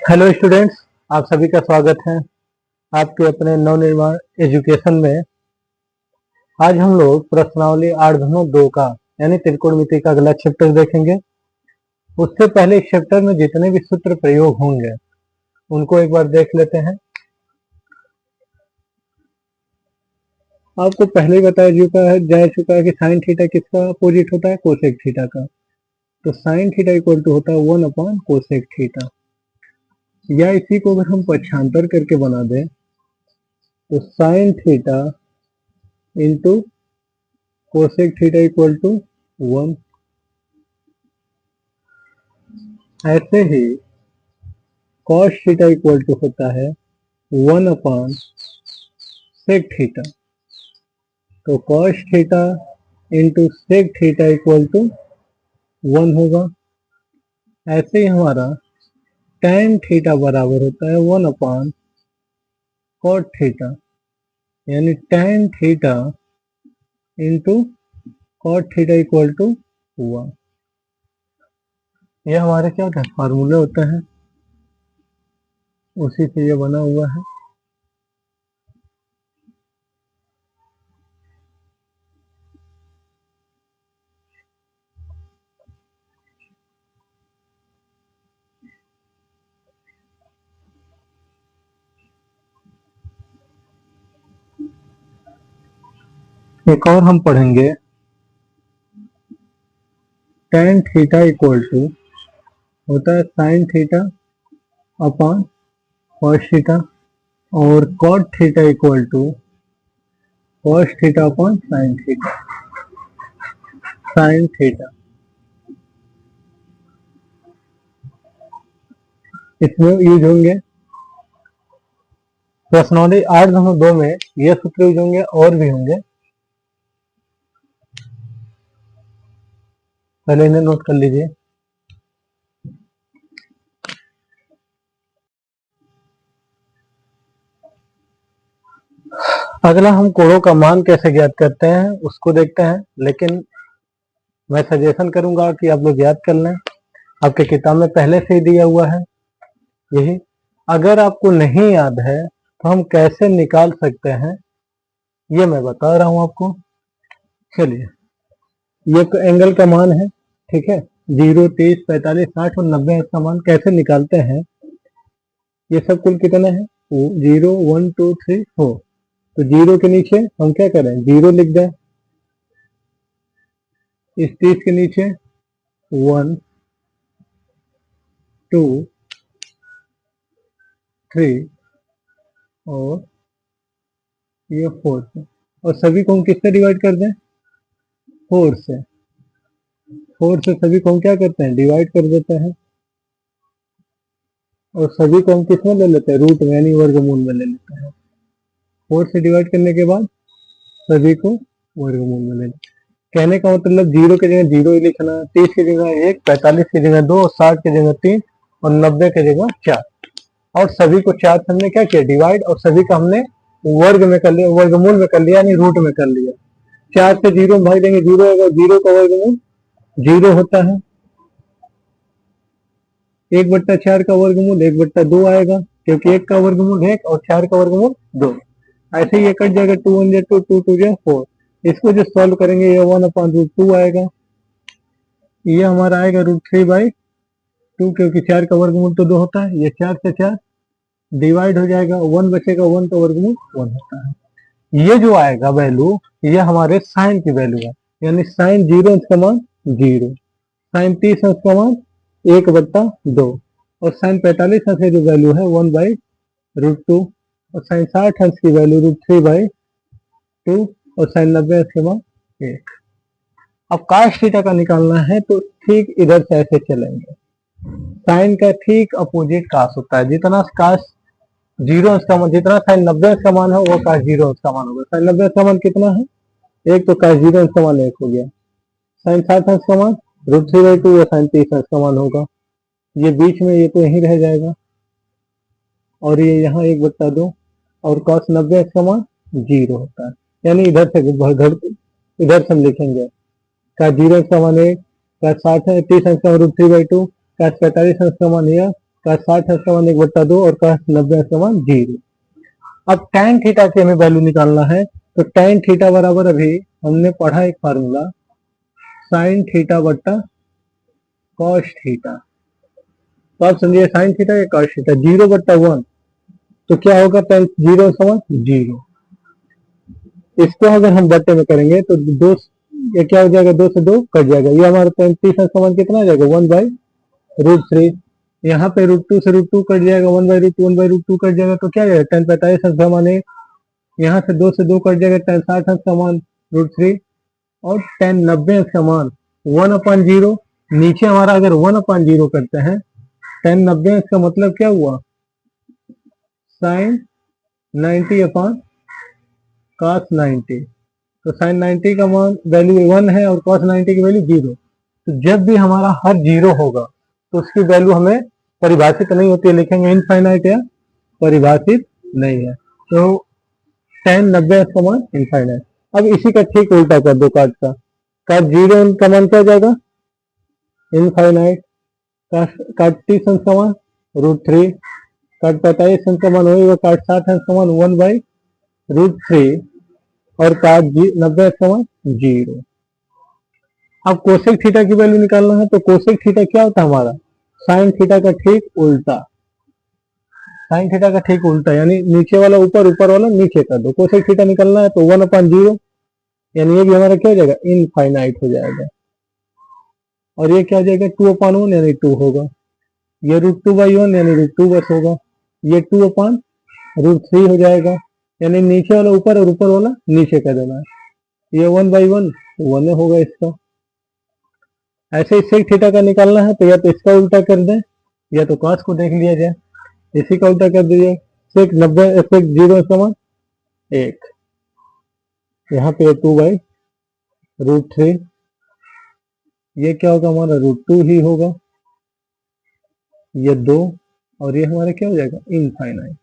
Hello students, आप सभी का स्वागत है आपके अपने नवनिर्माण एजुकेशन में। आज हम लोग प्रश्नावली 8.2 का यानी त्रिकोणमिति का अगला चैप्टर देखेंगे। उससे पहले इस चैप्टर में जितने भी सूत्र प्रयोग होंगे उनको एक बार देख लेते हैं। आपको पहले ही बताया जा चुका है कि साइन थीटा किसका अपोजिट होता है, कोसेक थीटा का। तो साइन थीटा इक्वल टू होता है 1/कोसेक थीटा। या इसी को अगर हम पक्षांतर करके बना दें तो sine theta into cosec theta equal to 1। ऐसे ही कॉस थीटा इक्वल टू होता है 1/सेक थीटा। तो cos theta into sec theta equal to 1 होगा। ऐसे ही हमारा tan थीटा बराबर होता है 1/कॉट थीटा, यानी tan theta into cot theta equal to 1। यह हमारे क्या होता है, फार्मूला होता है, उसी से ये बना हुआ है। एक और हम पढ़ेंगे, tan थीटा इक्वल टू होता है sine theta upon cos theta, और cot theta equal to cos theta upon sine theta. Sine theta इसमें यूज होंगे। प्रश्नावली 8.2 में ये सूत्र यूज होंगे, और भी होंगे, पहले इन्हें नोट कर लीजिए। अगला हम कोणों का मान कैसे ज्ञात करते हैं उसको देखते हैं, लेकिन मैं सजेशन करूंगा कि आप लोग याद कर लें। आपके किताब में पहले से ही दिया हुआ है यही। अगर आपको नहीं याद है तो हम कैसे निकाल सकते हैं ये मैं बता रहा हूं आपको। चलिए, ये एंगल का मान है, ठीक है। 0, 30, 45, 60 और 90 का मान कैसे निकालते हैं। ये सब कुल कितने हैं, 0, 1, 2, 3, 4। तो 0 के नीचे हम क्या करें, 0 लिख दें। इस 30 के नीचे 1, 2, 3 और ये 4 से, और सभी को हम किससे डिवाइड कर दें, 4 से। 4 से सभी को हम क्या करते हैं, डिवाइड कर देते हैं, और सभी को हम किस में ले लेते हैं, रूट में यानी वर्गमूल में ले लेते हैं। 4 से डिवाइड करने के बाद सभी को वर्गमूल में ले लेते हैं। कहने का मतलब 0 की जगह 0 ही लिखना, 30 की जगह 1, 45 की जगह 2, 60 की जगह 3 और 90 की जगह 4। और सभी को 4 से हमने क्या किया, डिवाइड, और सभी का हमने वर्ग में कर लिया, वर्गमूल में कर लिया, यानी रूट में कर लिया। 4 से 0 में भाग देंगे, 0 होगा, 0 का वर्गमूल 0 होता है। 1/4 का वर्गमूल 1/2 आएगा, क्योंकि 1 का वर्गमूल 1 और 4 का वर्गमूल 2। ऐसे ही ये कट जाएगा, 2 1 जा 2, 2 2 जा 4। इसको जो सॉल्व करेंगे ये 1/√2 आएगा। ये हमारा आएगा √3/2, क्योंकि 4 का वर्गमूल तो 2 होता है। ये 4 से 4 डिवाइड हो जाएगा, 1 बचेगा, 1 का वर्गमूल 1 होता है। ये जो आएगा वैल्यू, ये हमारे साइन की वैल्यू है, यानी साइन 0 अंश का मान 0, साइन 30 अंश का मान 1/2, और साइन 45 अंश की जो वैल्यू है 1/√2, और साइन 60 अंश की वैल्यू √3/2, और साइन 90 अंश का मान 1। अब काश थीटा का निकालना है तो ठीक इधर से ऐसे चलेंगे। साइन का ठीक अपोजिट काश होता है। जितना काश 0 अंश का मान, जितना साइन 90 अंश का मान है वो काश 0 अंश का मान होगा। साइन 90 अंश का मान कितना है, 1, तो काश 0 अंश का मान 1 हो गया। साइन 60 अंश का मान √3/2 या साइन 30 अंश का मान होगा। ये बीच में ये तो यहीं रह जाएगा, और ये यहाँ 1/2, और cos 90 अंश का मान 0 होता है। यानी इधर से हम लिखेंगे cos 0 अंश का मान 1, cos 30 अंश का मान √3/2, cos 45 अंश का मान यह, cos 60 अंश का मान 1/2 और cos 90 अंश का मान 0। अब tan थीटा की हमें वैल्यू निकालना है, तो tan थीटा बराबर अभी हमने पढ़ा एक फार्मूला sin थीटा बट्टा cos थीटा। तो आप समझिए sin थीटा या cos थीटा 0/1, तो क्या होगा tan 0 समान 0। इसको अगर हम बट्टे में करेंगे तो दो, ये क्या हो जाएगा, 2 से 2 कट जाएगा, ये हमारा 35 अंश का मान कितना आ जाएगा 1/√3। यहाँ पे √2 से √2 कट जाएगा, 1/√2 कट जाएगा, तो क्या जाएगा tan 45 अंश का मान 1। यहाँ से 2 से 2 कट जाएगा, tan 60 अंश का मान √3 और tan 90 अंश का मान 1/0। नीचे हमारा अगर 1/0 करते हैं, tan 90 अंश का मतलब क्या हुआ sin 90/cos 90। तो sin 90 का मान वैल्यू 1 है और cos 90 की वैल्यू 0। तो जब भी हमारा हर 0 होगा तो उसकी वैल्यू हमें परिभाषित नहीं होती है, लिखेंगे इनफाइनाइट या परिभाषित नहीं है। तो tan 90 का मान इनफाइनाइट। अब इसी का ठीक उल्टा कर दो काट का, काट 0 का मान क्या जाएगा इनफाइनाइट, काट 30 अंश का मान √3, काट 45 अंश का मान होगा, काट 60 अंश का मान 1/√3 और काट 90 अंश का मान 0। अब कोसेक थीटा की वैल्यू निकालना है, तो कोसेक थीटा क्या होता है हमारा साइन थीटा का ठीक उल्टा। साइन थीटा का ठीक उल्टा यानी नीचे वाला ऊपर, ऊपर वाला नीचे कर दो। कोसेक थीटा निकालना है तो 1/0, यानी ये भी हमारा क्या हो जाएगा इनफाइनाइट हो जाएगा। और ये क्या हो जाएगा 2/1 यानी 2 होगा। ये √2/1 यानी √2 बस होगा। ये 2/√3 हो जाएगा, यानी नीचे वाला ऊपर और ऊपर वाला नीचे कर देना है। ये 1/1 1 होगा इसका। ऐसे ही सेक थीटा का निकालना है तो या तो इसका उल्टा कर दें या तो cos को देख लिया जाए। इसी का उल्टा कर दीजिए, सेक 90 सेक 0 समान 1, यहाँ पे 2/√3, ये क्या होगा हमारा √2 ही होगा, ये 2 और ये हमारा क्या हो जाएगा इनफाइनाइट।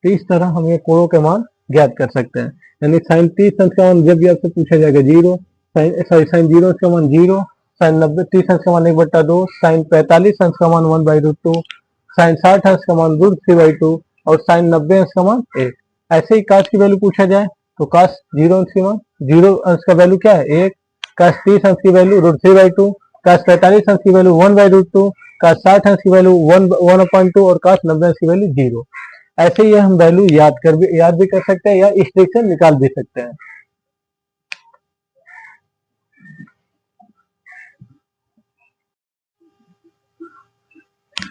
तो इस तरह हम ये कोणों के मान ज्ञात कर सकते हैं। यानी साइन 30 अंश का मान जब भी आपसे पूछा जाएगा 0, साइन 0 अंश का मान 0, साइन 30 अंश का मान 1/2, साइन 45 अंश का मान 1/√2, साइन 60 अंश का मान √3/2 और साइन 90 अंश का मान 1। ऐसे ही काश की वैल्यू पूछा जाए तो काश 0 अंश की मान 0 अंश का वैल्यू क्या है 1, काश 30 अंश की वैल्यू √3/2, काश 45 अंश की वैल्यू 1/√2, काश 60 अंश की वैल्यू 1/2 और काश 90 अंश की वैल्यू 0। ऐसे ही हम वैल्यू याद भी कर सकते हैं या इस ट्रिक से निकाल भी सकते हैं।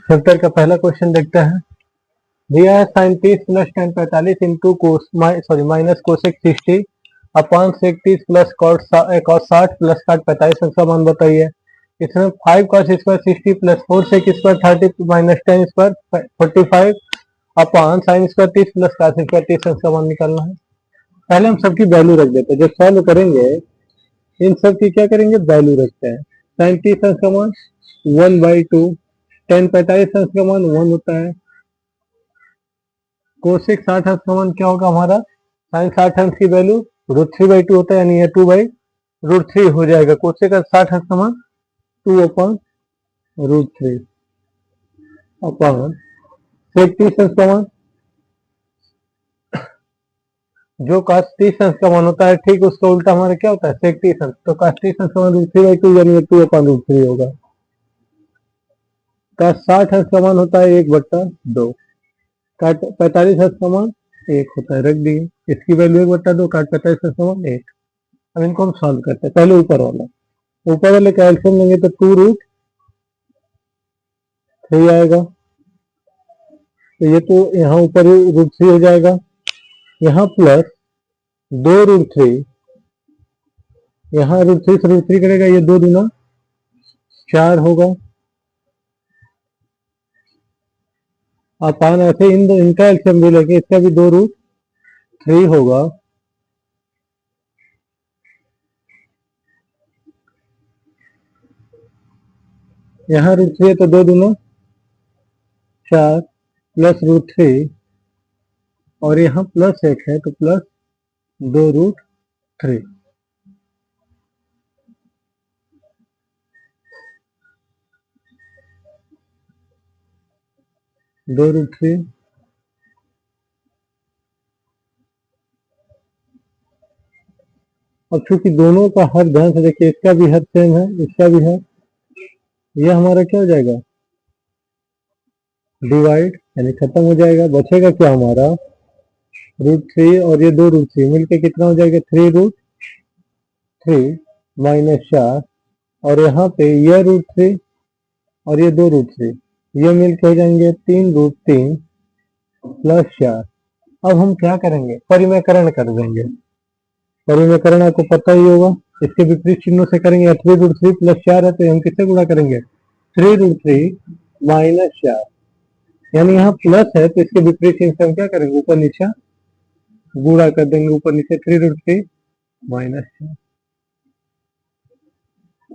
चैप्टर का पहला क्वेश्चन देखते हैं। दिया है sine 30 plus tan 45 into minus cosec 60 upon sec 30 plus cos 60 plus cot 45 का मान बताइए। इसमें 5 cos square 60 plus 4 sec square 30 minus 10 square 45 upon sine square 30 plus cos square 30 का मान निकालना है। पहले हम सबकी वैल्यू रख देते हैं, जब सॉल्व करेंगे इन सब की क्या करेंगे वैल्यू रखते हैं। साइन 30 का मान 1/2, tan 45 का मान 1 होता है, कोसेक 60 अंश का मान क्या होगा हमारा साइन 60 अंश की वैल्यू √3/2 होता है, यानी ये 2/√3 हो जाएगा। कोसेक 60 अंश का मान 2/√3 अपॉन सेक 30 अंश का मान जो cos 30 अंश का मान होता है ठीक उसका उल्टा हमारा क्या होता है सेक 30 अंश। तो cos 30 अंश का मान √3/2 यानी 2/√3 होगा। cos 60 अंश का मान होता है 1/2, काट 45 अंश का मान 1 होता है, रख दिए। इसकी वैल्यू 1/2, काट 45 अंश का मान 1। अब इनको हम सॉल्व करते हैं। पहले ऊपर वाले का एलसीएम लेंगे तो 2√3 आएगा, तो ये तो यहाँ ऊपर √3 हो जाएगा, यहाँ प्लस 2√3, यहाँ √3 से √3 करेगा, ये 2 दूना 4 होगा। अपान ऐसे इनका एलसीएम भी लेंगे, इसका भी 2√3 होगा। यहाँ √3 है तो 2 दूना 4 प्लस √3 और यहाँ प्लस 1 है तो प्लस 2√3। 2√3। अब चूंकि दोनों का हर, ध्यान से देखिए, इसका भी हर सेम है, इसका भी है, यह हमारा क्या हो जाएगा, डिवाइड, यानी खत्म हो जाएगा। बचेगा क्या हमारा, √3 और ये 2√3 मिलके कितना हो जाएगा, 3√3 माइनस 4, और यहाँ पे यह √3 और ये 2√3 ये मिलके हो जाएंगे 3√3 प्लस 4। अब हम क्या करेंगे, परिमेयकरण कर देंगे। परिमेयकरण आपको पता ही होगा, इसके विपरीत चिन्हों से करेंगे। 3√3 प्लस 4 है तो हम किससे गुणा करेंगे, 3√3 माइनस 4, यानी यहाँ प्लस है तो इसके विपरीत चिन्ह से हम क्या करेंगे, ऊपर नीचे गुणा कर देंगे, ऊपर नीचे 3√3 माइनस 4।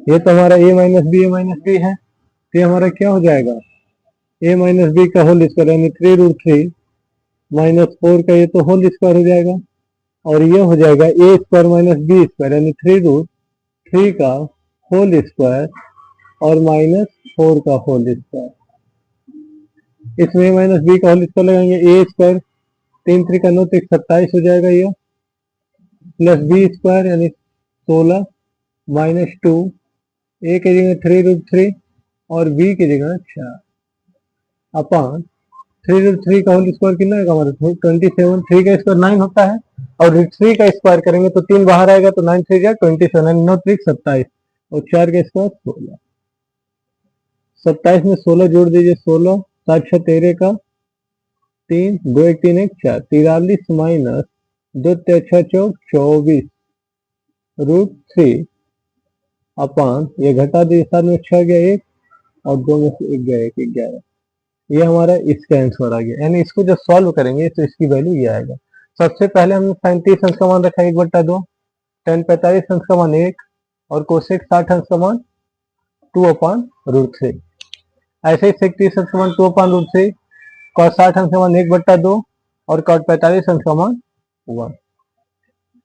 ये तो हमारा a माइनस बी है, तो ये हमारा क्या हो जाएगा, a माइनस बी का होल स्क्वायर, यानी 3√3 माइनस 4 का ये तो होल स्क्वायर हो जाएगा, और ये हो जाएगा a square minus b square, यानी 3√3 का होल स्क्वायर और माइनस 4 का होल स्क्वायर। इसमें a माइनस बी का होल स्क्वायर लगाएंगे, a स्क्वायर 3 3 का 9 तो 27 हो जाएगा ये, प्लस बी स्क्वायर यानी 16 माइनस 2, a की जगह 3√3 और b की जगह 4 अपॉन 3√3 का होल स्क्वायर कितना है हमारा 27, 3 का स्क्वायर 9 होता है, और 3 का स्क्वायर करेंगे तो 3 बाहर आएगा तो 9 3 27, 9 3 27 और 4 का स्क्वायर 16। 27 में 16 जोड़ दीजिए, 16 7 6 13 का 3 2 1 3 1 4, 43 माइनस 2 6 4 24 √3 अपॉन ये घटा दीजिए, 7 में 6 गया 1 और 2 में से 1 गया 1 11। ये हमारा इसका आंसर आ गया, यानी इसको जब सॉल्व करेंगे तो इसकी वैल्यू ये आएगा। सबसे पहले हमने साइन 30 अंश का मान रखा 1/2, tan 45 अंश का मान 1 और कोसेक 60 अंश का मान 2/√3। ऐसे ही सेक 30 अंश का मान 2/√3, cos 60 अंश का मान 1/2 और cot 45 अंश का मान 1।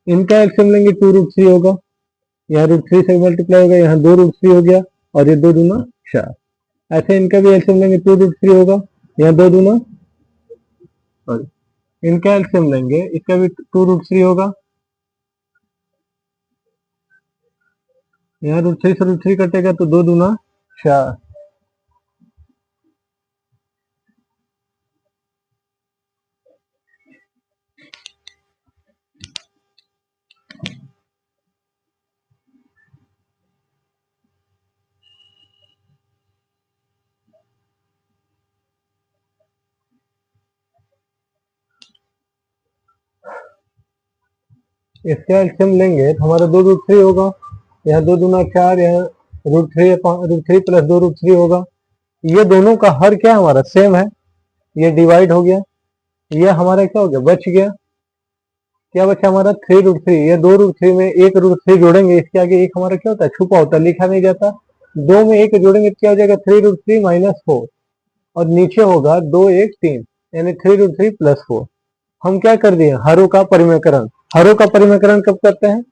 इनका एलसीएम लेंगे 2√3 होगा, यहाँ √3 से मल्टीप्लाई होगा, यहाँ 2√3 हो गया और ये 2 दूना 4। ऐसे इनका भी एलसीएम लेंगे 2√3 होगा, यहाँ 2 दूना, सॉरी इनका एलसीएम लेंगे, इसका भी 2√3 होगा, यहाँ √3 से √3 कटेगा तो 2 दूना 4। इसका एलसीएम लेंगे तो हमारा 2√3 होगा, यहाँ 2 दूना 4, यहाँ √3 प्लस 2√3 होगा। ये दोनों का हर क्या हमारा सेम है, ये डिवाइड हो गया, ये हमारा क्या हो गया, बच गया। क्या बचा हमारा 3√3, ये 2√3 में एक √3 जोड़ेंगे, इसके आगे एक हमारा क्या होता है, छुपा होता है, लिखा नहीं जाता। 2 में एक जोड़ेंगे तो क्या हो जाएगा, 3√3 माइनस 4 और नीचे होगा 2 1 3, यानी 3√3 प्लस 4। हम क्या कर दिए, हरों का परिमेयकरण। हरों का परिमेयकरण कब करते हैं,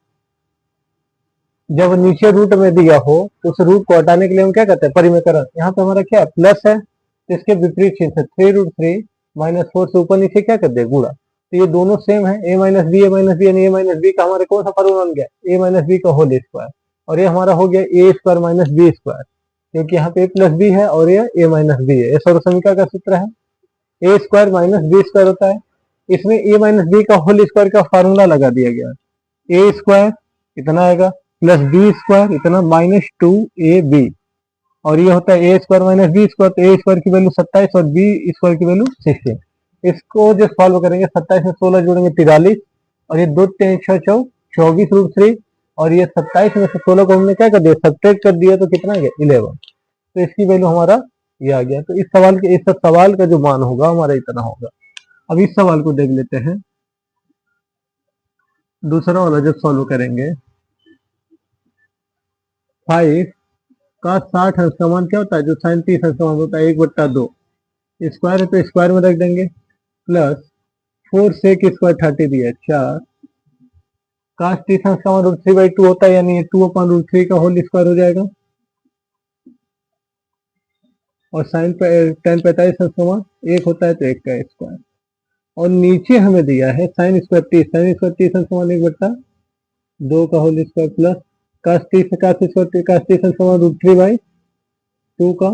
जब नीचे रूट में दिया हो तो उस रूट को हटाने के लिए हम क्या करते हैं, परिमेयकरण। यहाँ पे हमारा क्या है, प्लस है तो इसके विपरीत चिन्ह से 3√3 माइनस 4 से ऊपर नीचे क्या कर दिया, गुणा। तो ये दोनों सेम है, a माइनस बी यानी a माइनस बी का हमारे कौन सा फॉर्मूला बन गया, a माइनस बी का होल स्क्वायर, और ये हमारा हो गया a square minus b square, क्योंकि यहाँ पे a प्लस बी है और ये a माइनस बी है। ये सर्वसमीकरण का सूत्र है, a square minus b square होता है। इसमें a माइनस बी का होल स्क्वायर का फार्मूला लगा दिया गया, a स्क्वायर इतना आएगा प्लस बी स्क्वायर इतना माइनस 2ab, और ये होता है a square minus b square, तो a स्क्वायर की वैल्यू 27 और b स्क्वायर की वैल्यू 16। इसको जो सॉल्व करेंगे, 27 में 16 जोड़ेंगे 43, और ये 2 3 6 24 √3, और ये 27 में से 16 को हमने क्या कर दिया, सब्ट्रैक्ट कर दिया तो कितना आ गया 11। तो इसकी वैल्यू हमारा ये आ गया। तो इस सवाल का जो मान होगा हमारा इतना होगा। अब इस सवाल को देख लेते हैं, दूसरा वाला जब सॉल्व करेंगे, 5 का 60 अंश का मान क्या होता है, जो साइन 30 अंश का मान होता है 1/2, स्क्वायर है तो स्क्वायर में रख देंगे, प्लस 4 से स्क्वायर 30 दिया 4, काश 30 अंश का मान √3/2 होता है, यानी 2/√3 का होल स्क्वायर हो जाएगा, और साइन tan 45 अंश का मान एक होता है तो एक का स्क्वायर, और नीचे हमें दिया है sine square t, sine square t समान 1/2 का whole square plus cos t से कास स्क्वायर कास टी समान √3/2 का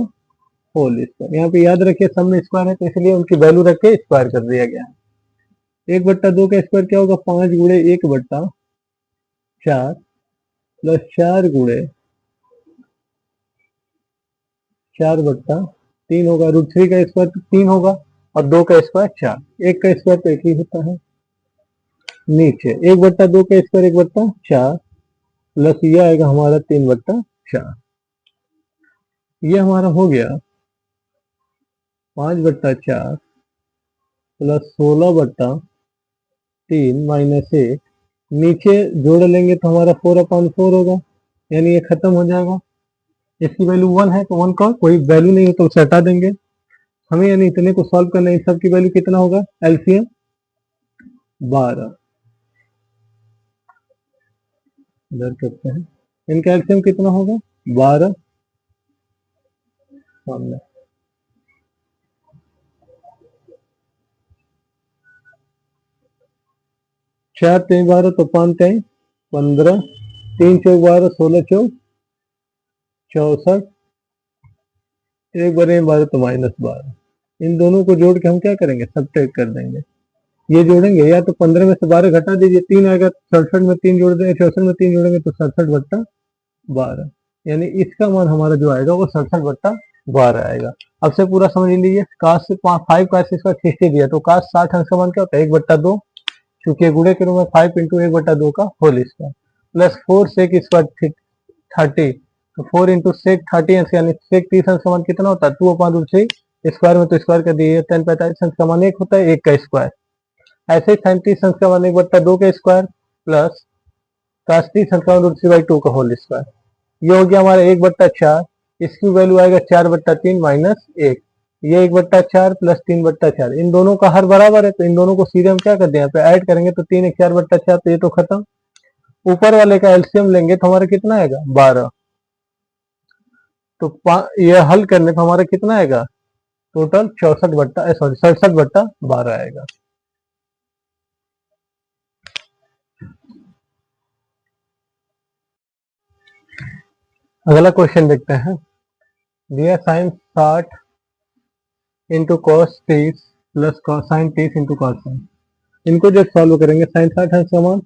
होल स्क्वायर। यहाँ पे याद रखिए सब में स्क्वायर है तो इसलिए उनकी वैल्यू रख के स्क्वायर कर दिया गया है। 1/2 का स्क्वायर क्या होगा, 5 गुणे 1/4 प्लस 4 गुणे 4/3 होगा। √3 का स्क्वायर 3 होगा और 2 का स्क्वायर 4, 1 का स्क्वायर तो 1 ही होता है। नीचे 1/2 का स्क्वायर 1/4 प्लस ये आएगा हमारा 3/4। ये हमारा हो गया 5/4 प्लस 16/3 माइनस 1। नीचे जोड़ लेंगे तो हमारा 4/4 होगा, यानी ये खत्म हो जाएगा। इसकी वैल्यू 1 है तो 1 का कोई वैल्यू नहीं है तो उसे हटा देंगे। हमें यानी इतने को सॉल्व करना है, इन सब की वैल्यू कितना होगा, एलसीएम 12 इधर करते हैं। इनका एलसीएम कितना होगा 12, सामने 4 3 12 तो 5 3 15, 3 4 12 16 4 64, 1 बने 12 तो -12। इन दोनों को जोड़ के हम क्या करेंगे, सब्ट्रैक्ट कर देंगे। ये जोड़ेंगे या तो 15 में से 12 घटा दीजिए, 3 आएगा, 67 में 3 जोड़ देंगे, 64 में 3 जोड़ेंगे तो 67/12, यानी इसका मान हमारा जो आएगा वो 67/12 आएगा। अब से पूरा समझ लीजिए, काश से 5 काश से इसका 60 दिया तो काश 60 अंश का मान क्या होता है 1/2, क्योंकि गुणे के रूप में 5 × 1/2 का whole square plus 4 sec square 30, तो 4 × सेक 30 अंश, यानी सेक 30 अंश का मान कितना होता है 2/√3। स्क्वायर में तो स्क्वायर कर दिए, 10 45 अंश का मान 1 होता है, 1 का स्क्वायर। ऐसे ही 37 अंश का मान 1/2 का स्क्वायर प्लस काश 30 अंश का मान √3/2 का होल स्क्वायर। ये हो गया हमारा 1/4, इसकी वैल्यू आएगा 4/3 माइनस 1। ये 1/4 प्लस 3/4, इन दोनों का हर बराबर है तो इन दोनों को सीधे हम क्या कर दें, यहाँ पे ऐड करेंगे तो 3 1 4/4, तो ये तो खत्म। ऊपर वाले का एलसीएम लेंगे तो हमारा कितना आएगा 12, तो ये हल करने पर हमारा कितना आएगा टोटल 67/12 आएगा। अगला क्वेश्चन देखते हैं। दिया sine 60 into cos 30 plus sine 30 into cos 60। इनको जब सॉल्व करेंगे, साइन 60 अंश का मान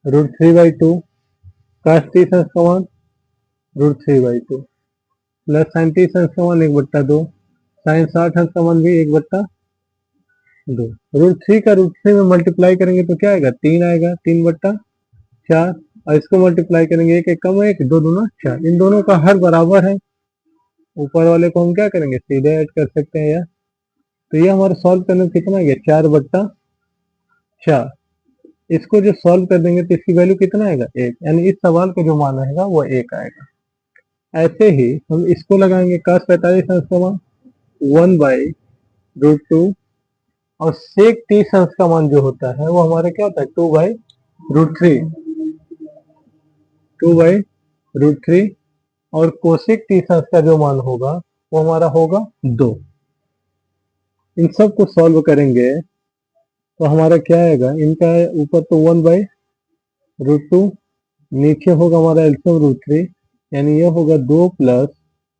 √3/2, कॉस 30 अंश का मान √3/2 प्लस साइन 30 अंश का मान 1/2, साइन 60 अंश का मान भी 1/2। √3 का √3 में मल्टीप्लाई करेंगे तो क्या आएगा 3 आएगा, 3/4, और इसको मल्टीप्लाई करेंगे 1 1 कम 1 2 2 4, इन दोनों का हर बराबर है। ऊपर वाले को हम क्या करेंगे सीधे ऐड कर सकते हैं यार। तो ये हमारा सॉल्व करने में कितना आ गया 4/4। इसको जो सॉल्व कर देंगे तो इसकी वैल्यू कितना आएगा 1, यानी इस सवाल का जो मान आएगा वो 1 आएगा। ऐसे ही हम इसको लगाएंगे cos 45 अंश का मान 1/√2, और sec 30 अंश का मान जो होता है वो हमारा क्या होता है 2/√3, 2/√3, और कोसेक 30 अंश का जो मान होगा वो हमारा होगा 2। इन सब को सॉल्व करेंगे तो हमारा क्या आएगा, इनका ऊपर तो 1/√2, नीचे होगा हमारा एलसीएम √3, यानी ये होगा 2 +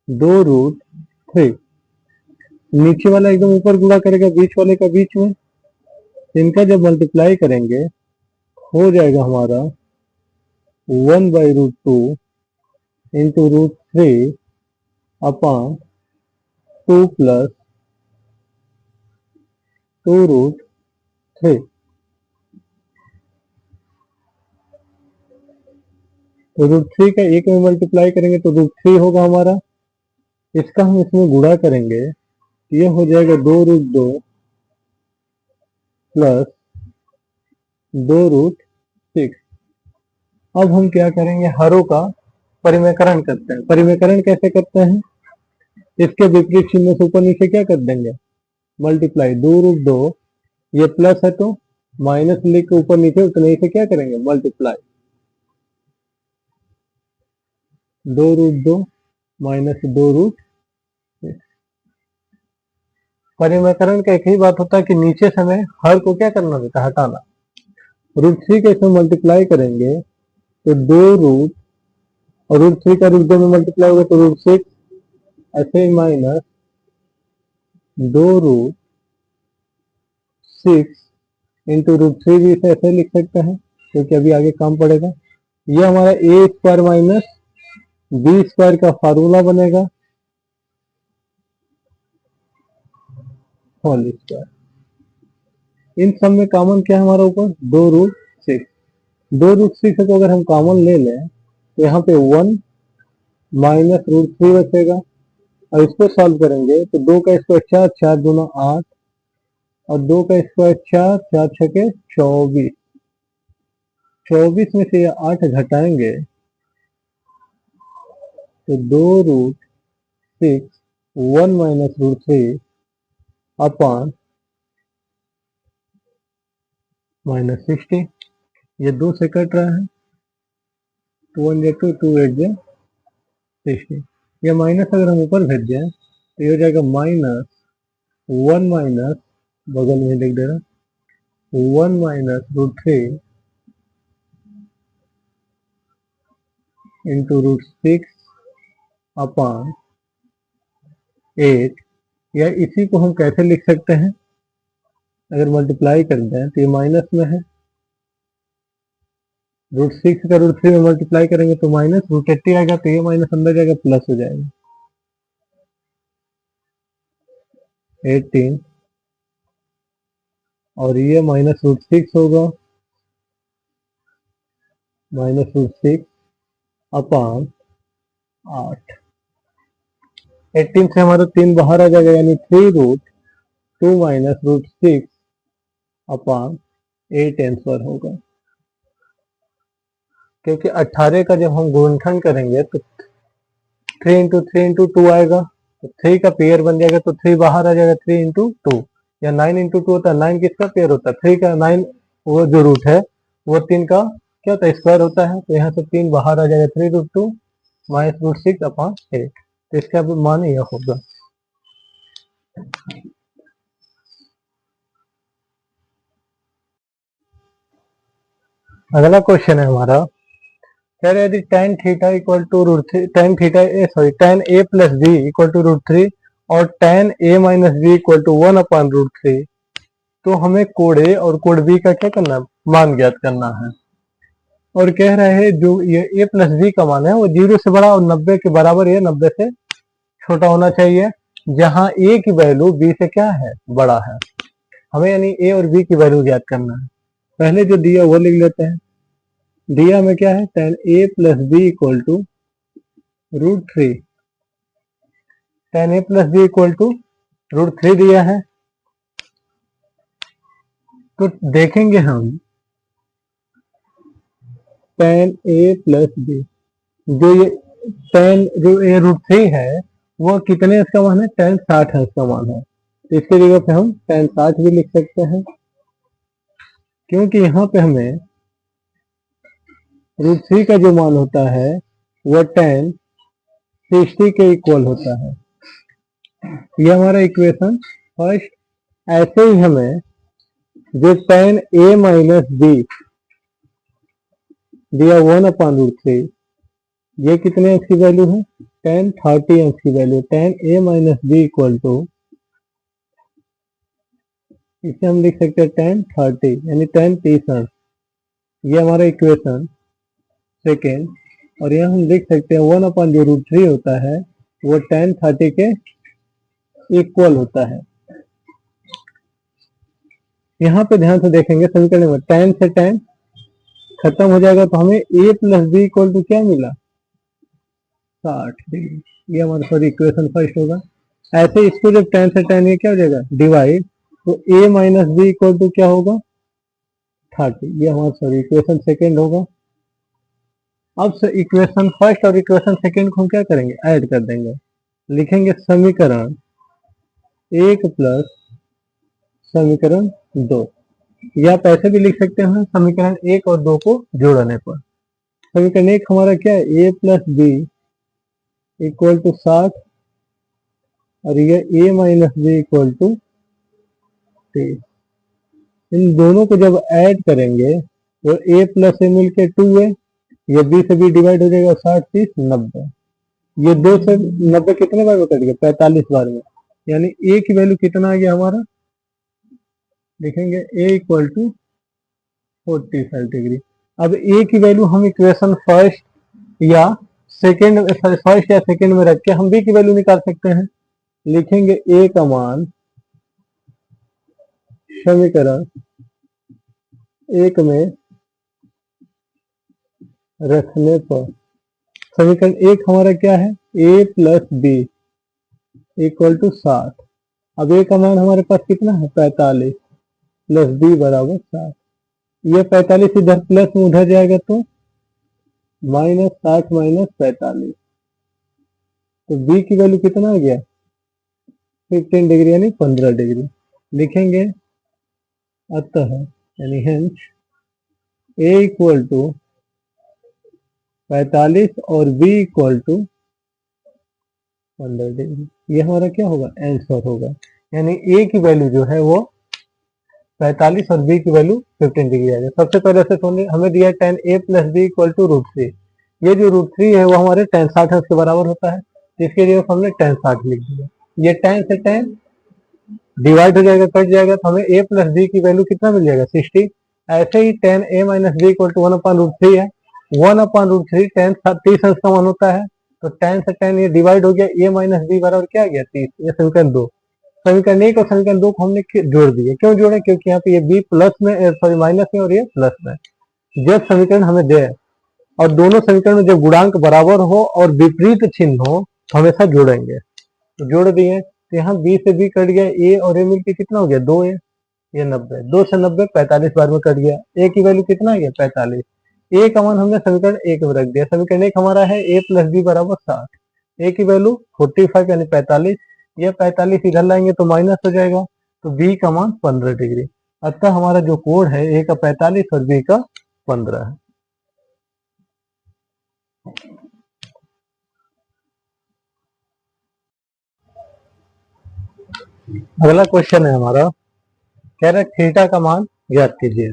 2√3। नीचे वाला एकदम ऊपर गुणा करेगा बीच वाले का बीच में, इनका जब मल्टीप्लाई करेंगे हो जाएगा हमारा 1/√2 इंटू √3 अपॉन 2 + 2√3। तो √3 का एक में मल्टीप्लाई करेंगे तो √3 होगा हमारा, इसका हम इसमें गुणा करेंगे, ये हो जाएगा 2√2 प्लस 2√6। अब हम क्या करेंगे, हरों का परिमेकरण करते हैं। परिमेकरण कैसे करते हैं, इसके विपरीत चिन्ह से ऊपर नीचे क्या कर देंगे मल्टीप्लाई, 2√2 ये प्लस है तो माइनस लिख के ऊपर नीचे उतने से क्या करेंगे मल्टीप्लाई, 2√2 माइनस 2√6। परिमेयकरण का एक ही बात होता है कि नीचे से हमें हर को क्या करना देता है, हटाना। √3 का इसमें मल्टीप्लाई करेंगे तो 2 रूट, और √3 का √2 में मल्टीप्लाई होगा तो √6, ऐसे ही माइनस 2√6 इंटू √3 भी इसे ऐसे लिख सकते हैं क्योंकि अभी आगे काम पड़ेगा। ये हमारा a² माइनस b² का फार्मूला बनेगा, होल स्क्वायर। इन सब में कॉमन क्या है हमारा ऊपर, 2√6। 2√6 को अगर हम कॉमन ले लें तो यहाँ पे 1 माइनस √3 बचेगा, और इसको सॉल्व करेंगे तो 2 का स्क्वायर 4, 4 दूना 8, और 2 का स्क्वायर 4, 4 छके 24। 24 में से ये 8 घटाएंगे तो 2√6 1 माइनस √3 अपॉन -60। ये 2 से कट रहा है, 2 1 2 2 8 60। ये माइनस अगर हम ऊपर भेज दें तो ये हो जाएगा -1 माइनस, बगल में लिख दे रहा, 1 माइनस √3 इंटू √6 अपॉन 8। या इसी को हम कैसे लिख सकते हैं, अगर मल्टीप्लाई कर दें तो ये माइनस में है, √6 का √3 में मल्टीप्लाई करेंगे तो माइनस, √80 आएगा तो ये माइनस अंदर जाएगा, प्लस हो जाएगा 18, और ये माइनस √6 होगा, माइनस √6 अपॉन 8। 18 से हमारा 3 बाहर आ जाएगा, यानी 3√2 माइनस √6 अपॉन 8 आंसर होगा। क्योंकि 18 का जब हम गुणनखंड करेंगे तो 3 इंटू 3 इंटू 2 आएगा, तो 3 का पेयर बन जाएगा, तो 3 बाहर आ जाएगा, 3 इंटू 2, या 9 इंटू 2 होता है। 9 किसका पेयर होता है, 3 का। 9 वो जो रूट है वो 3 का क्या होता है, स्क्वायर होता है, तो यहाँ से 3 बाहर आ जाएगा, 3√2 माइनस √6 अपॉन 8। तो इसका मान यह होगा। अगला क्वेश्चन है हमारा, कह रहे यदि tan theta equal to tan a plus b equal to √3 और tan a minus b equal to 1 upon √3, तो हमें कोड a और कोड b का क्या करना है, मान ज्ञात करना है। और कह रहे हैं जो ये a प्लस b का मान है वो 0 से बड़ा और 90 के बराबर है, 90 से छोटा होना चाहिए, जहां a की वैल्यू b से क्या है, बड़ा है। हमें यानी a और b की वैल्यू ज्ञात करना है। पहले जो दिया वो लिख लेते हैं। दिया में क्या है, tan a plus b equal to √3, tan a plus b equal to √3 दिया है। तो देखेंगे हम tan a प्लस b, जो ये tan जो a √3 है वो कितने इसका मान है, tan 60 है इसका मान है। तो इसके जगह पे हम tan 60 भी लिख सकते हैं, क्योंकि यहाँ पे हमें √3 का जो मान होता है वो tan 60 के इक्वल होता है। ये हमारा इक्वेशन फर्स्ट। ऐसे ही हमें जो tan a माइनस b दिया 1 अपॉन √3, ये कितने अंश की वैल्यू है, tan 30 अंश की value. tan a minus b equal to, इसे हम लिख सकते हैं tan 30, यानी tan 30 अंश। ये हमारा इक्वेशन सेकेंड। और यहाँ हम लिख सकते हैं 1 अपॉन जो √3 होता है वो tan 30 के इक्वल होता है। यहाँ पे ध्यान से देखेंगे समीकरण में tan से tan खत्म हो जाएगा, तो हमें a plus b equal to क्या मिला, 60 डिग्री। ये हमारा सॉरी इक्वेशन फर्स्ट होगा। ऐसे इसको जब tan से tan ये क्या हो जाएगा, डिवाइड, तो a minus b equal to क्या होगा, 30। ये हमारा सॉरी इक्वेशन सेकेंड होगा। अब से इक्वेशन फर्स्ट और इक्वेशन सेकेंड को हम क्या करेंगे, ऐड कर देंगे। लिखेंगे समीकरण 1 प्लस समीकरण 2, या आप ऐसे भी लिख सकते हैं समीकरण 1 और 2 को जोड़ने पर। समीकरण 1 हमारा क्या है, a plus b equal to 60, और ये a minus b equal to 30। इन दोनों को जब ऐड करेंगे तो a प्लस ए मिलके 2 है, ये b से b डिवाइड हो जाएगा, 60 30 90। ये 2 से 90 कितने बार में कट गया, 45 बार में। यानी a की वैल्यू कितना आ गया हमारा, देखेंगे a इक्वल टू 45 डिग्री। अब a की वैल्यू हम इक्वेशन फर्स्ट या सेकंड में रख के हम b की वैल्यू निकाल सकते हैं। लिखेंगे a का मान समीकरण एक में रखने पर, समीकरण एक हमारा क्या है, a plus b equal to 60। अब a का मान हमारे पास कितना है, 45 प्लस बी बराबर 60। ये 45 इधर प्लस में उधर जाएगा तो माइनस 60 माइनस 45, तो b की वैल्यू कितना आ गया, 15 डिग्री यानी 15 डिग्री। लिखेंगे अतः यानी हेंस a इक्वल टू 45 और b इक्वल टू 15 डिग्री। ये हमारा क्या होगा, आंसर होगा। यानी a की वैल्यू जो है वो 45 और b की वैल्यू 15 डिग्री आ जाए। सबसे पहले से हमें दिया tan a plus b equal to √3। ये जो √3 है वो हमारे tan 60 के बराबर होता है, इसके लिए हमने tan 60 लिख दिया। ये tan से tan डिवाइड हो जाएगा, कट जाएगा, तो हमें a प्लस बी की वैल्यू कितना मिल जाएगा, 60। ऐसे ही tan a minus b equal to 1/√3 है, 1/√3 tan 30 अंश का मान होता है, तो tan से tan ये डिवाइड हो गया, a माइनस बी बराबर क्या आ गया, 30। ये समीकरण 2। समीकरण 1 और समीकरण 2 को हमने जोड़ दिए। क्यों जोड़े, क्योंकि यहाँ पे ये b प्लस में, सॉरी माइनस में और ये प्लस में। जब समीकरण हमें दे और दोनों समीकरण में जब गुणांक बराबर हो और विपरीत चिन्ह हो तो हमेशा जोड़ेंगे। तो जोड़ दिए, तो यहाँ b से b कट गया, a और a मिलकर कितना हो गया, 2a, ये 90, 2 से 90 45 बार में कट गया। a की वैल्यू कितना आ गया, 45। a का मान हमने समीकरण 1 में रख दिया। समीकरण 1 हमारा है a प्लस बी बराबर 60। a की वैल्यू 45 यानी 45, ये 45 इधर लाएंगे तो माइनस हो जाएगा, तो b का मान 15 डिग्री। अतः हमारा जो कोड है a का 45 और b का 15 है। अगला क्वेश्चन है हमारा, कह रहा है थीटा का मान ज्ञात कीजिए।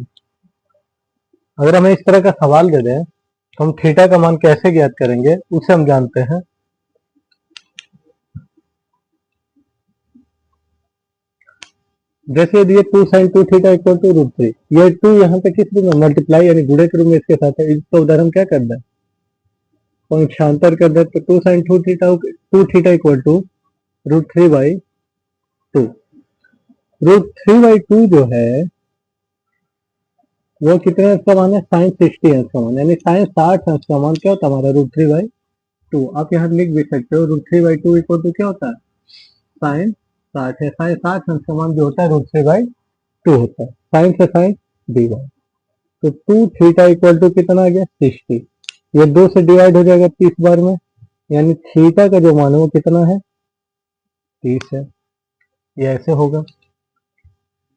अगर हमें इस तरह का सवाल दे दें तो हम थीटा का मान कैसे ज्ञात करेंगे उसे हम जानते हैं। जैसे यदि 2 sin 2 थीटा इक्वल टू √3, ये 2 यहाँ पे किस रूप में मल्टीप्लाई यानी गुणे के रूप में इसके साथ है, इसका उधर हम क्या कर दें, पंक्षांतर कर दें, तो 2 sin 2 थीटा इक्वल टू √3/2। √3/2 जो है वो कितने अंश का मान है, साइन 60 अंश का मान, यानी साइन 60 अंश का मान क्या होता है हमारा, √3/2। आप यहाँ लिख भी सकते हो, √3/2 इक्वल टू क्या होता है, साइन 60 है। साइन 60 अंश का मान जो होता है √3/2 होता है, साइन से साइन डिवाइड, तो 2 थीटा इक्वल टू कितना आ गया, 60। ये 2 से डिवाइड हो जाएगा 30 बार में, यानी थीटा का जो मान है वो कितना है, 30 है। ये ऐसे होगा।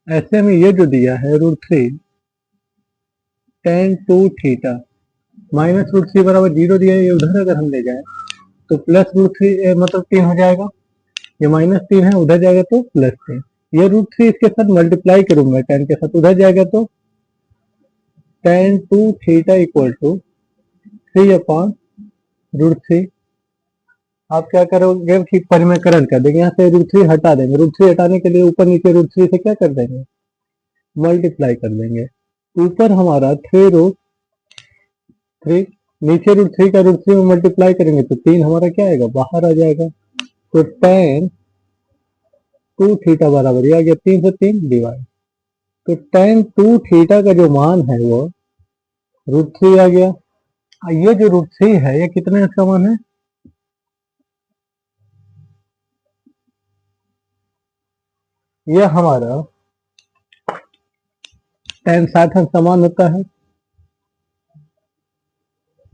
ऐसे में ये जो दिया है √3 tan 2 थीटा माइनस √3 बराबर 0 दिया है, ये उधर अगर हम ले जाए तो प्लस √3 मतलब 3 हो जाएगा, ये -3 है, उधर जाएगा तो +3। ये √3 इसके साथ मल्टीप्लाई के रूप में tan के साथ उधर जाएगा तो tan 2 थीटा इक्वल टू 3/√3। आप क्या करोगे कि परिमेयकरण कर देंगे, यहाँ से √3 हटा देंगे, √3 हटाने के लिए ऊपर नीचे √3 से क्या कर देंगे, मल्टीप्लाई कर देंगे। ऊपर हमारा 3√3, नीचे √3 का √3 में मल्टीप्लाई करेंगे तो 3 हमारा क्या आएगा, बाहर आ जाएगा। तो tan 2 थीटा बराबर ये आ गया 3 से 3 डिवाइड, तो tan 2 थीटा का जो मान है वो √3 आ गया। ये जो √3 है ये कितने अंश का मान है, ये हमारा tan 60 अंश का मान होता है,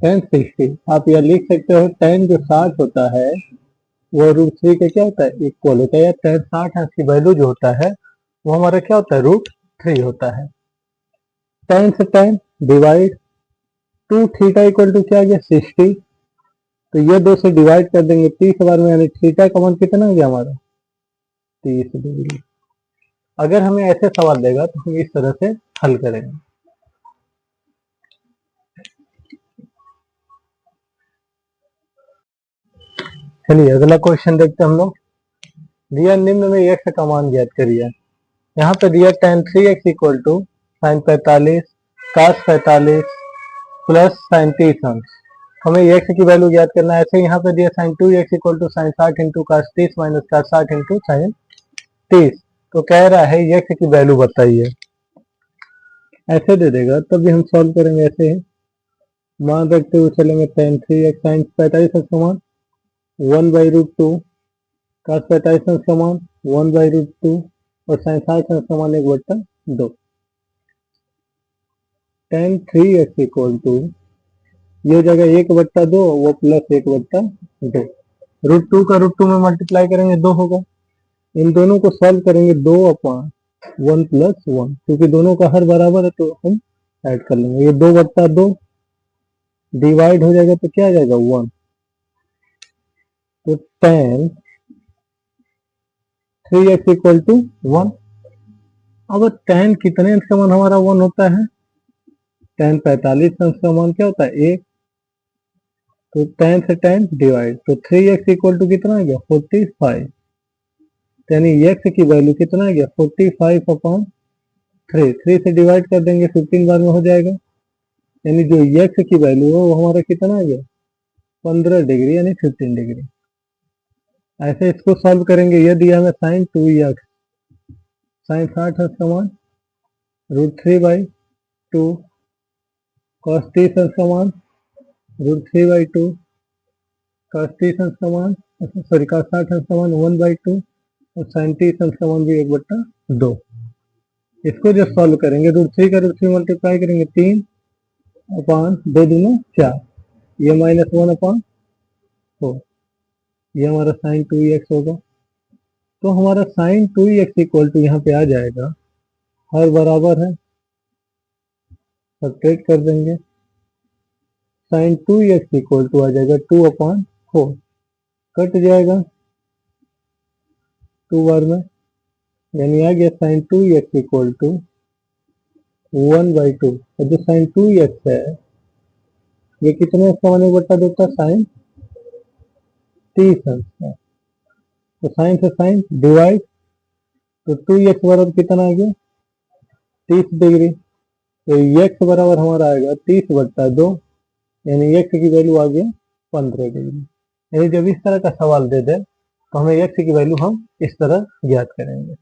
tan 60। आप यह लिख सकते हो tan जो 60 होता है वो √3 के क्या होता है, इक्वल होता है, या tan 60 अंश की वैल्यू जो होता है वो हमारा क्या होता है, √3 होता है। tan से tan divide, 2 theta equal to क्या आ गया, 60, तो ये 2 से डिवाइड कर देंगे 30 बार में, यानी थीटा का मान कितना हो गया हमारा, 30 डिग्री। अगर हमें ऐसे सवाल देगा तो हम इस तरह से हल करेंगे। चलिए अगला क्वेश्चन देखते हैं हम लोग। दिया निम्न में x का मान ज्ञात करिए। यहाँ पे दिया tan 3x equal to sine 45 cos 45 plus sine 30 अंश। हमें x की वैल्यू ज्ञात करना है। ऐसे यहाँ पे दिया sine 2x equal to sine 60 into cos 30 minus cos 60 into sine 30। तो कह रहा है x की वैल्यू बताइए। ऐसे दे देगा तब भी हम सॉल्व करेंगे। ऐसे ही मान रखते हुए चलेंगे। tan 3x साइन 45 अंश समान 1/√2 कास 45 अंश समान 1/√2 और साइन 60 अंश समान 1/2। tan 3x इक्वल टू ये जगह 1/2 वो प्लस 1/2 √2 का √2 में मल्टीप्लाई करेंगे 2 होगा। इन दोनों को सॉल्व करेंगे 2/1 प्लस 1 क्योंकि दोनों का हर बराबर है तो हम ऐड कर लेंगे। ये 2/2 डिवाइड हो जाएगा तो क्या आ जाएगा 1। तो tan 3x इक्वल टू 1। अब tan कितने अंश का मान हमारा 1 होता है? tan 45 अंश का मान क्या होता है 1। तो tan से tan डिवाइड तो 3x इक्वल टू कितना आ गया 45। यानी x की वैल्यू कितना आ गया 45/3। 3 से डिवाइड कर देंगे 15 बार में हो जाएगा। यानी जो x की वैल्यू है वो हमारा कितना आ गया 15 डिग्री यानी 15 डिग्री। ऐसे इसको सॉल्व करेंगे। ये दिया हमें साइन 2x साइन 60 अंश समान √3/2 cos 30 अंश समान √3/2 cos 30 अंश समान सॉरी cos 60 अंश समान 1/2 और साइन 30 अंश समान भी 1/2। इसको जब सॉल्व करेंगे √3 का √3 मल्टीप्लाई करेंगे 3/2 दूना 4 ये -1/4 ये हमारा साइन 2x होगा। तो हमारा साइन 2x इक्वल टू यहाँ पे आ जाएगा हर बराबर है सब्ट्रैक्ट कर देंगे। साइन 2x इक्वल टू आ जाएगा 2/4 कट जाएगा 2 बार में यानी आ गया साइन 2x इक्वल टू 1/2। और जो साइन 2x है ये कितने अंश का मान 1/2 देता है साइन 30 अंश का। तो साइन से साइन डिवाइड तो 2x बराबर कितना आ गया 30 डिग्री। तो x बराबर हमारा आएगा 30/2 यानी x की वैल्यू आ गया 15 डिग्री। यानी जब इस तरह का सवाल दे दे तो हमें x की वैल्यू हम इस तरह ज्ञात करेंगे।